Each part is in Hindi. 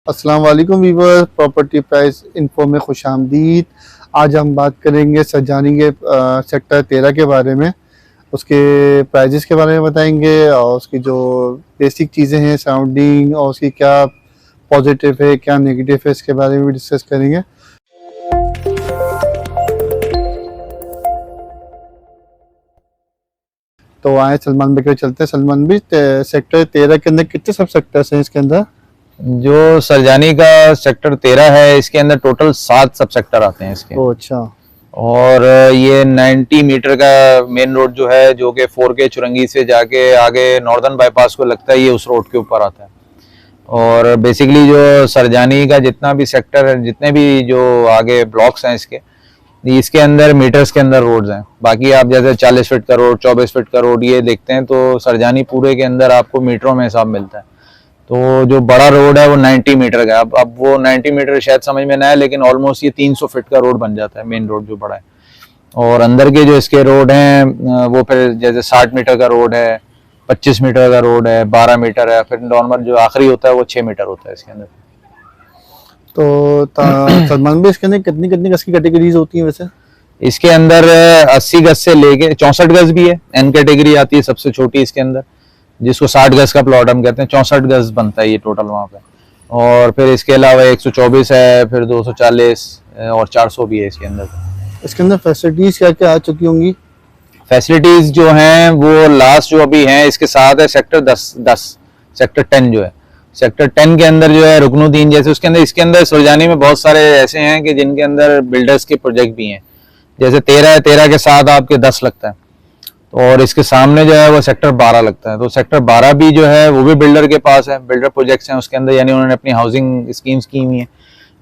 अस्सलाम वालेकुम वीवर, प्रॉपर्टी प्राइस इन्फो में खुशामदीद। आज हम बात करेंगे सरजानी के सेक्टर 13 के बारे में। उसके प्राइजेस के बारे में बताएंगे और उसकी जो बेसिक चीज़ें हैं, सराउंडिंग और उसकी क्या पॉजिटिव है क्या नेगेटिव है, इसके बारे में भी डिस्कस करेंगे। तो आए सलमान भाई के चलते हैं। सलमान भाई, सेक्टर 13 के अंदर कितने सब सेक्टर्स हैं? इसके अंदर जो सरजानी का सेक्टर 13 है, इसके अंदर टोटल 7 सब सेक्टर आते हैं इसके। अच्छा। और ये 90 मीटर का मेन रोड जो है, जो कि 4K चुरंगी से जाके आगे नॉर्दर्न बाईपास को लगता है, ये उस रोड के ऊपर आता है। और बेसिकली जो सरजानी का जितना भी सेक्टर है, जितने भी जो आगे ब्लॉक्स हैं इसके अंदर मीटर्स के अंदर रोड्स हैं। बाकी आप जैसे 40 फीट का रोड, 24 फीट का रोड ये देखते हैं, तो सरजानी पूरे के अंदर आपको मीटरों में हिसाब मिलता है। तो जो बड़ा रोड है वो 90 मीटर का है। अब वो 90 मीटर शायद समझ में ना आए, लेकिन ऑलमोस्ट ये 300 फीट का रोड बन जाता है, मेन रोड जो बड़ा है। और अंदर के जो इसके रोड हैं वो फिर जैसे 60 मीटर का रोड है, 25 मीटर का रोड है, 12 मीटर है, फिर नॉर्मल जो आखिरी होता है वो 6 मीटर होता है इसके अंदर। तो सलमान भाई, इसके अंदर कितनी कितनी गज की कैटेगरीज होती हैं वैसे? इसके अंदर 80 गज से लेके 64 गज भी है, एन कैटेगरी आती है सबसे छोटी इसके अंदर, जिसको 60 गज का प्लॉट हम कहते हैं। 64 गज बनता है ये टोटल वहाँ पे। और फिर इसके अलावा 124 है, फिर 240 और 400 भी है इसके अंदर। इसके अंदर फैसिलिटीज क्या क्या आ चुकी होंगी? फैसिलिटीज जो हैं वो लास्ट जो अभी हैं इसके साथ है सेक्टर 10 सेक्टर 10 जो है। सेक्टर 10 के अंदर जो है रुकनुद्दीन जैसे, उसके अंदर इसके अंदर सुरजानी में बहुत सारे ऐसे हैं कि जिनके अंदर बिल्डर्स के प्रोजेक्ट भी हैं। जैसे 13 है, 13 के साथ आपके 10 लगता है, और इसके सामने जो है वो सेक्टर 12 लगता है। तो सेक्टर 12 भी जो है वो भी बिल्डर के पास है, बिल्डर प्रोजेक्ट्स हैं उसके अंदर, यानी उन्होंने अपनी हाउसिंग स्कीम्स की हुई है।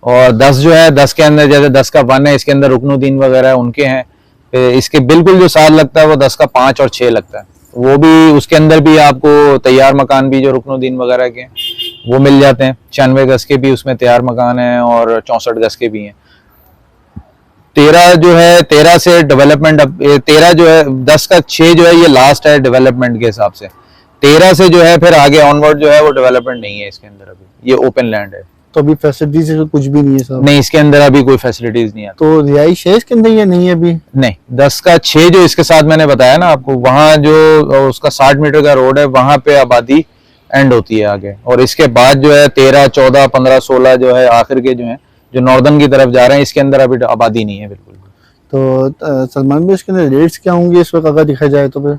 और 10 जो है, 10 के अंदर जैसे 10 का 1 है, इसके अंदर रुकनुद्दीन वगैरह उनके हैं। फिर इसके बिल्कुल जो 7 लगता है वो 10 का 5 और 6 लगता है, वो भी उसके अंदर भी आपको तैयार मकान भी जो रुकनुद्दीन वगैरह के वो मिल जाते हैं। 96 गज के भी उसमें तैयार मकान है और 64 गज के भी हैं। 13 जो है, 13 से डेवलपमेंट, अब 13 जो है, 10 का 6 जो है ये लास्ट है डेवलपमेंट के हिसाब से। 13 से जो है फिर आगे ऑनवर्ड जो है वो डेवलपमेंट नहीं है इसके अंदर, अभी ये ओपन लैंड है। तो अभी फैसिलिटीज कुछ भी नहीं है सर? नहीं, इसके अंदर अभी कोई फैसिलिटीज नहीं है। तो रिहाइश है इसके अंदर या नहीं है अभी? नहीं, 10 का 6 जो इसके साथ मैंने बताया ना आपको, वहां जो उसका 60 मीटर का रोड है, वहां पे आबादी एंड होती है आगे। और इसके बाद जो है 13, 14, 15, 16 जो है आखिर के जो है, जो नॉर्दर्न की तरफ जा रहे हैं, इसके अंदर अभी आबादी नहीं है बिल्कुल। तो सलमान भाई, इसके अंदर रेट्स क्या होंगे इस वक्त अगर दिखा जाए तो? फिर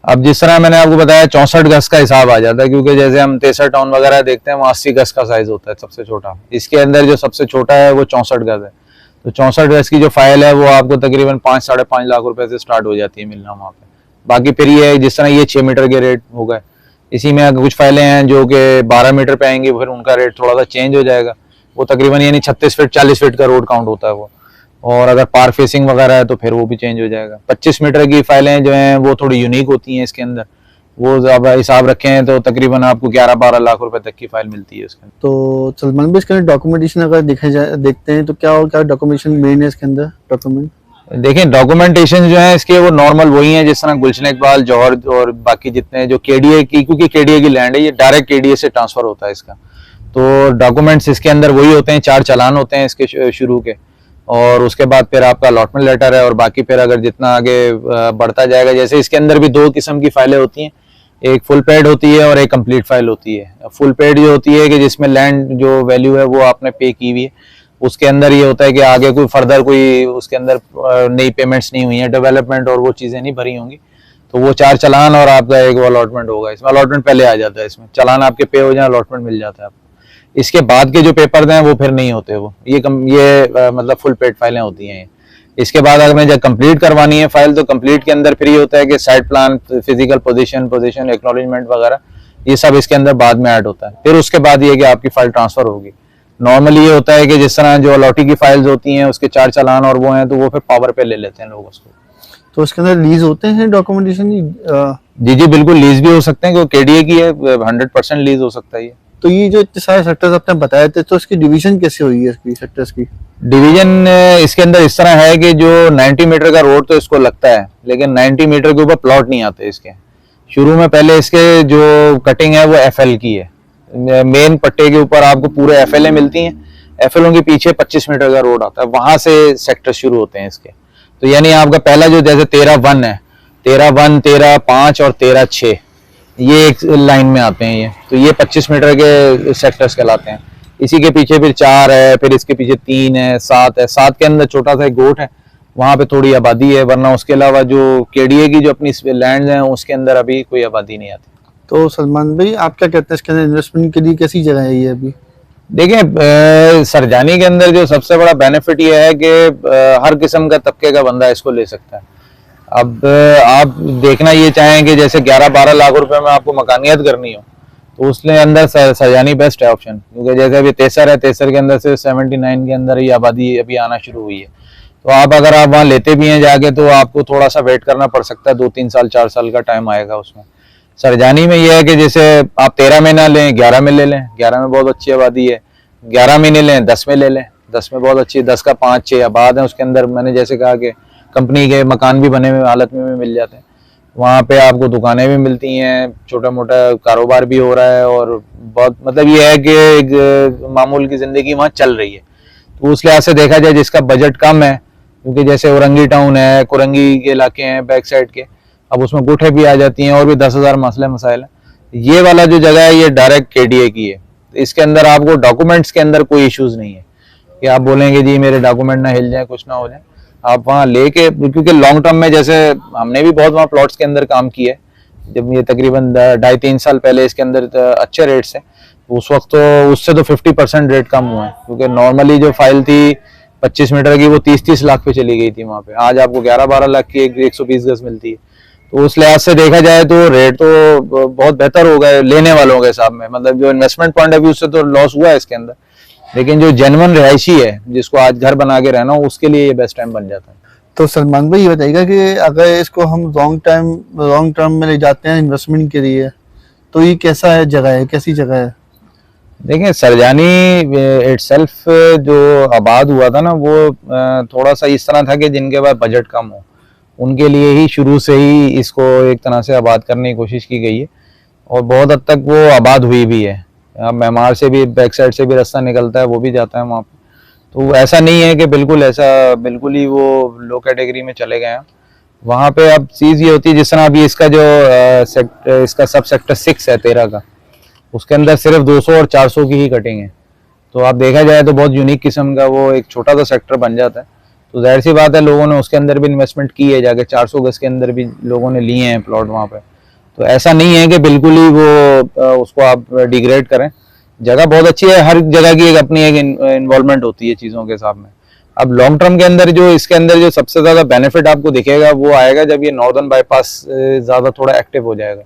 अब जिस तरह मैंने आपको बताया 64 गज का हिसाब आ जाता है, क्योंकि जैसे हम 63 टाउन वगैरह देखते हैं वहाँ 80 गज का साइज होता है सबसे छोटा। इसके अंदर जो सबसे छोटा है वो 64 गज है। तो 64 गज की जो फाइल है वो आपको तकरीबन 5 साढ़े 5 लाख रुपए से स्टार्ट हो जाती है मिलना वहाँ पे। बाकी फिर ये जिस तरह ये 6 मीटर के रेट हो गए, इसी में कुछ फाइलें हैं जो कि 12 मीटर पे आएंगी, फिर उनका रेट थोड़ा सा चेंज हो जाएगा। वो तकरीबन यानी 36 फीट 40 फीट का रोड काउंट होता है वो। और अगर पार्क फेसिंग वगैरह है तो फिर वो भी चेंज हो जाएगा। 25 मीटर की फाइलें जो हैं वो थोड़ी यूनिक होती हैं इसके अंदर, वो अब हिसाब रखें तो तकरीबन आपको 11-12 लाख रुपए तक की फाइल मिलती है उसके अंदर। तो सलमान भाई, इसके अंदर डॉक्यूमेंटेशन अगर देखते हैं तो क्या और क्या डॉक्यूमेंटेशन मेन है इसके अंदर? डॉक्यूमेंट देखें, डॉक्यूमेंटेशन जो है इसके वो नॉर्मल वही है जिस तरह गुलशन इकबाल, जौहर और बाकी जितने जो केडीए की, क्योंकि केडीए की लैंड है, ये डायरेक्ट केडीए से ट्रांसफर होता है इसका। तो डॉक्यूमेंट्स इसके अंदर वही होते हैं, 4 चालान होते हैं इसके शुरू के, और उसके बाद फिर आपका अलॉटमेंट लेटर है। और बाकी फिर अगर जितना आगे बढ़ता जाएगा, जैसे इसके अंदर भी 2 किस्म की फाइलें होती हैं, एक फुल पेड होती है और एक कंप्लीट फाइल होती है। फुल पेड जो होती है कि जिसमें लैंड जो वैल्यू है वो आपने पे की हुई है, उसके अंदर ये होता है कि आगे कोई फर्दर कोई उसके अंदर नई पेमेंट्स नहीं हुई है, डेवलपमेंट और वो चीज़ें नहीं भरी होंगी, तो वो 4 चालान और आपका एक वो अलॉटमेंट होगा। इसमें अलॉटमेंट पहले आ जाता है, इसमें चालान आपके पे हो जाए, अलॉटमेंट मिल जाता है आपको। इसके बाद के जो पेपर हैं वो फिर नहीं होते, वो ये मतलब फुल पेड फाइलें होती हैं। इसके बाद अगर मैं जब कंप्लीट करवानी है फाइल, तो कंप्लीट के अंदर फिर ये होता है कि site plan, physical position acknowledgement वगैरह ये सब इसके अंदर बाद में ऐड होता है। फिर उसके बाद ये कि आपकी फाइल ट्रांसफर होगी। नॉर्मली ये होता है कि जिस तरह जो अलॉटी की फाइल्स होती हैं उसके 4 चालान और वो हैं, तो वो फिर पावर पे ले लेते हैं लोग उसको। तो इसके अंदर लीज होते हैं डॉक्यूमेंटेशन? जी बिल्कुल, लीज भी हो सकते हैं, क्योंकि केडीए की है, 100% लीज हो सकता है ये। तो ये जो इतने सारे सेक्टर्स आपने बताए थे, तो इसकी डिवीजन कैसे हुई है इसकी सेक्टर्स की? डिवीजन इसके अंदर इस तरह है कि जो 90 मीटर का रोड तो इसको लगता है, लेकिन 90 मीटर के ऊपर प्लॉट नहीं आते इसके। शुरू में पहले इसके जो कटिंग है वो एफएल की है, मेन पट्टे के ऊपर आपको पूरे एफएलए मिलती हैं। एफएलओ के पीछे 25 मीटर का रोड आता है, वहां से सेक्टर शुरू होते हैं इसके। तो यानी आपका पहला जो जैसे 13-1 है, 13-1, 13-5 और 13-6 ये एक लाइन में आते हैं ये। तो ये 25 मीटर के सेक्टर्स कहलाते हैं। इसी के पीछे फिर 4 है, फिर इसके पीछे 3 है, 7 है। 7 के अंदर छोटा सा एक गोट है, वहां पे थोड़ी आबादी है, वरना उसके अलावा जो केडीए की जो अपनी लैंड है उसके अंदर अभी कोई आबादी नहीं आती। तो सलमान भाई आप क्या कहते हैं इसके अंदर इन्वेस्टमेंट के लिए कैसी जगह है ये अभी? देखिए सरजानी के अंदर जो सबसे बड़ा बेनिफिट ये है कि हर किस्म का तबके का बंदा इसको ले सकता है। अब आप देखना ये चाहें कि जैसे 11-12 लाख रुपए में आपको मकानियत करनी हो, तो उसके अंदर सरजानी बेस्ट है ऑप्शन। क्योंकि जैसे अभी तेसर है, तेसर के अंदर से 79 के अंदर ही आबादी अभी आना शुरू हुई है। तो आप अगर आप वहाँ लेते भी हैं जाके, तो आपको थोड़ा सा वेट करना पड़ सकता है, 2-3 साल 4 साल का टाइम आएगा उसमें। सरजानी में यह है कि जैसे आप 13 में ना लें, 11 में ले लें। 11 में बहुत अच्छी आबादी है। 11 में नहीं लें, 10 में ले लें। 10 में बहुत अच्छी, 10 का 5-6 आबाद है उसके अंदर। मैंने जैसे कहा कि कंपनी के मकान भी बने हुए हालत में भी मिल जाते हैं। वहाँ पे आपको दुकानें भी मिलती हैं, छोटा मोटा कारोबार भी हो रहा है, और बहुत मतलब ये है कि एक मामूल की जिंदगी वहाँ चल रही है। तो उस लिहाज से देखा जाए जिसका बजट कम है, क्योंकि जैसे औरंगी टाउन है, कुरंगी के इलाके हैं बैक साइड के, अब उसमें गुठे भी आ जाती हैं और भी 10,000 मसले मसाइल हैं। ये वाला जो जगह है ये डायरेक्ट केडीए की है। इसके अंदर आपको डॉक्यूमेंट्स के अंदर कोई इश्यूज नहीं है कि आप बोलेंगे जी मेरे डॉक्यूमेंट ना हिल जाए, कुछ ना हो जाए। आप वहाँ लेके, क्योंकि लॉन्ग टर्म में जैसे हमने भी बहुत वहाँ प्लॉट्स के अंदर काम किया है, जब ये तकरीबन 2.5-3 साल पहले इसके अंदर अच्छे रेट्स हैं, उस वक्त तो उससे तो 50% रेट कम हुआ है। क्योंकि नॉर्मली जो फाइल थी 25 मीटर की वो 30-30 लाख पे चली गई थी वहाँ पे। आज आपको 11-12 लाख की 120 गज मिलती है। तो उस लिहाज से देखा जाए तो रेट तो बहुत बेहतर हो गए लेने वालों के हिसाब में। मतलब जो इन्वेस्टमेंट पॉइंट ऑफ व्यू से तो लॉस हुआ है इसके अंदर, लेकिन जो जेन्युइन रिहायशी है जिसको आज घर बना के रहना हो, उसके लिए ये बेस्ट टाइम बन जाता है। तो सलमान भाई ये बताइएगा कि अगर इसको हम लॉन्ग टर्म में ले जाते हैं इन्वेस्टमेंट के लिए, तो ये कैसा है जगह है, कैसी जगह है? देखिए सरजानी इटसेल्फ जो आबाद हुआ था ना, वो थोड़ा सा इस तरह था कि जिनके पास बजट कम हो उनके लिए ही शुरू से ही इसको एक तरह से आबाद करने की कोशिश की गई है, और बहुत हद तक वो आबाद हुई भी है। मेमार से भी बैक साइड से भी रास्ता निकलता है, वो भी जाता है वहाँ पे। तो ऐसा नहीं है कि बिल्कुल ही वो लो कैटेगरी में चले गए हैं। वहाँ पे अब चीज़ ये होती है, जिस तरह अभी इसका जो इसका सब सेक्टर 6 है 13 का, उसके अंदर सिर्फ 200 और 400 की ही कटिंग है। तो आप देखा जाए तो बहुत यूनिक किस्म का वो एक छोटा सा सेक्टर बन जाता है। तो जाहिर सी बात है लोगों ने उसके अंदर भी इन्वेस्टमेंट की है, जाके 400 गज के अंदर भी लोगों ने लिए हैं प्लॉट वहाँ पे। तो ऐसा नहीं है कि बिल्कुल ही वो उसको आप डिग्रेड करें। जगह बहुत अच्छी है, हर जगह की एक अपनी एक इन्वॉल्वमेंट होती है चीज़ों के हिसाब में। अब लॉन्ग टर्म के अंदर जो इसके अंदर जो सबसे ज़्यादा बेनिफिट आपको दिखेगा वो आएगा जब ये नॉर्दर्न बाईपास ज़्यादा थोड़ा एक्टिव हो जाएगा।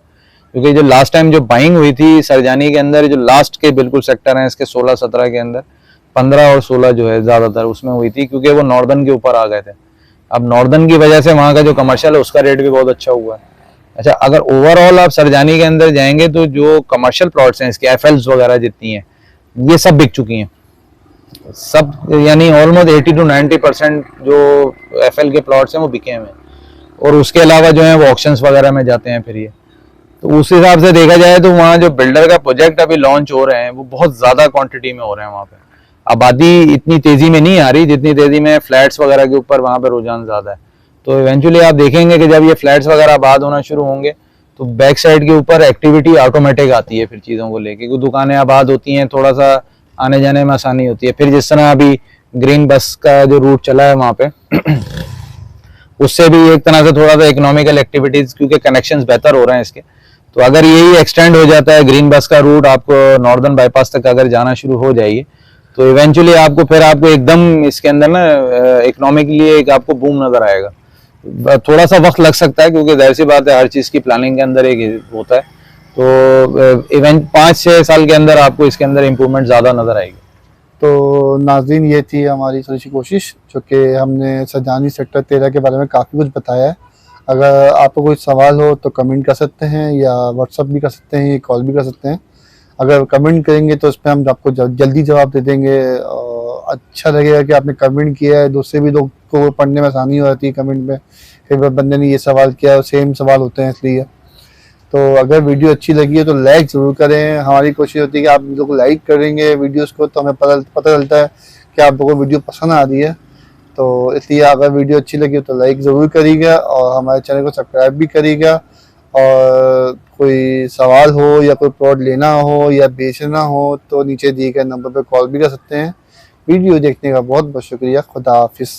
क्योंकि जो लास्ट टाइम जो बाइंग हुई थी सरजानी के अंदर, जो लास्ट के बिल्कुल सेक्टर हैं इसके 16-17 के अंदर, 15 और 16 जो है ज़्यादातर उसमें हुई थी, क्योंकि वो नॉर्दर्न के ऊपर आ गए थे। अब नॉर्दर्न की वजह से वहाँ का जो कमर्शियल है उसका रेट भी बहुत अच्छा हुआ है। अच्छा, अगर ओवरऑल आप सरजानी के अंदर जाएंगे तो जो कमर्शियल प्लॉट्स हैं इसके एफएल्स वगैरह जितनी हैं ये सब बिक चुकी हैं सब, यानी ऑलमोस्ट 80-90% जो एफएल के प्लॉट्स हैं वो बिके हुए हैं। और उसके अलावा जो है वो ऑक्शंस वगैरह में जाते हैं फिर ये। तो उस हिसाब से देखा जाए तो वहाँ जो बिल्डर का प्रोजेक्ट अभी लॉन्च हो रहे हैं वो बहुत ज़्यादा क्वांटिटी में हो रहे हैं। वहाँ पे आबादी इतनी तेज़ी में नहीं आ रही जितनी तेज़ी में फ्लैट्स वगैरह के ऊपर वहाँ पे रुझान ज़्यादा है। तो इवेंचुअली आप देखेंगे कि जब ये फ्लैट्स वगैरह आबाद होना शुरू होंगे तो बैक साइड के ऊपर एक्टिविटी ऑटोमेटिक आती है फिर चीज़ों को लेके, क्योंकि दुकानें आबाद होती हैं, थोड़ा सा आने जाने में आसानी होती है। फिर जिस तरह अभी ग्रीन बस का जो रूट चला है वहाँ पे उससे भी एक तरह से थोड़ा सा इकोनॉमिकल एक्टिविटीज, क्योंकि कनेक्शंस बेहतर हो रहे हैं इसके। तो अगर यही एक्सटेंड हो जाता है ग्रीन बस का रूट, आपको नॉर्दर्न बाईपास तक अगर जाना शुरू हो जाएगी तो इवेंचुअली आपको एकदम इसके अंदर ना इकोनॉमिकली एक आपको बूम नजर आएगा। थोड़ा सा वक्त लग सकता है क्योंकि जाहिर सी बात है हर चीज़ की प्लानिंग के अंदर एक होता है। तो इवेंट 5-6 साल के अंदर आपको इसके अंदर इम्प्रूवमेंट ज़्यादा नजर आएगी। तो नाज़रीन ये थी हमारी थोड़ी सी कोशिश, जो कि हमने सरजानी सेक्टर 13 के बारे में काफ़ी कुछ बताया है। अगर आपको कोई सवाल हो तो कमेंट कर सकते हैं, या व्हाट्सअप भी कर सकते हैं, या कॉल भी कर सकते हैं। अगर कमेंट करेंगे तो उस पर हम आपको जल्दी जवाब दे देंगे। अच्छा लगेगा कि आपने कमेंट किया है, दूसरे भी लोग को पढ़ने में आसानी हो जाती है कमेंट में, फिर बंदे ने ये सवाल किया, सेम सवाल होते हैं इसलिए। तो अगर वीडियो अच्छी लगी है तो लाइक ज़रूर करें। हमारी कोशिश होती है कि आप लोग लाइक करेंगे वीडियोस को तो हमें पता चलता है कि आप लोगों को वीडियो पसंद आ रही है। तो इसलिए अगर वीडियो अच्छी लगी तो लाइक ज़रूर करिएगा और हमारे चैनल को सब्सक्राइब भी करिएगा। और कोई सवाल हो या कोई प्लॉट लेना हो या बेचना हो तो नीचे दिए गए नंबर पर कॉल भी कर सकते हैं। वीडियो देखने का बहुत बहुत शुक्रिया। खुदा हाफिज़।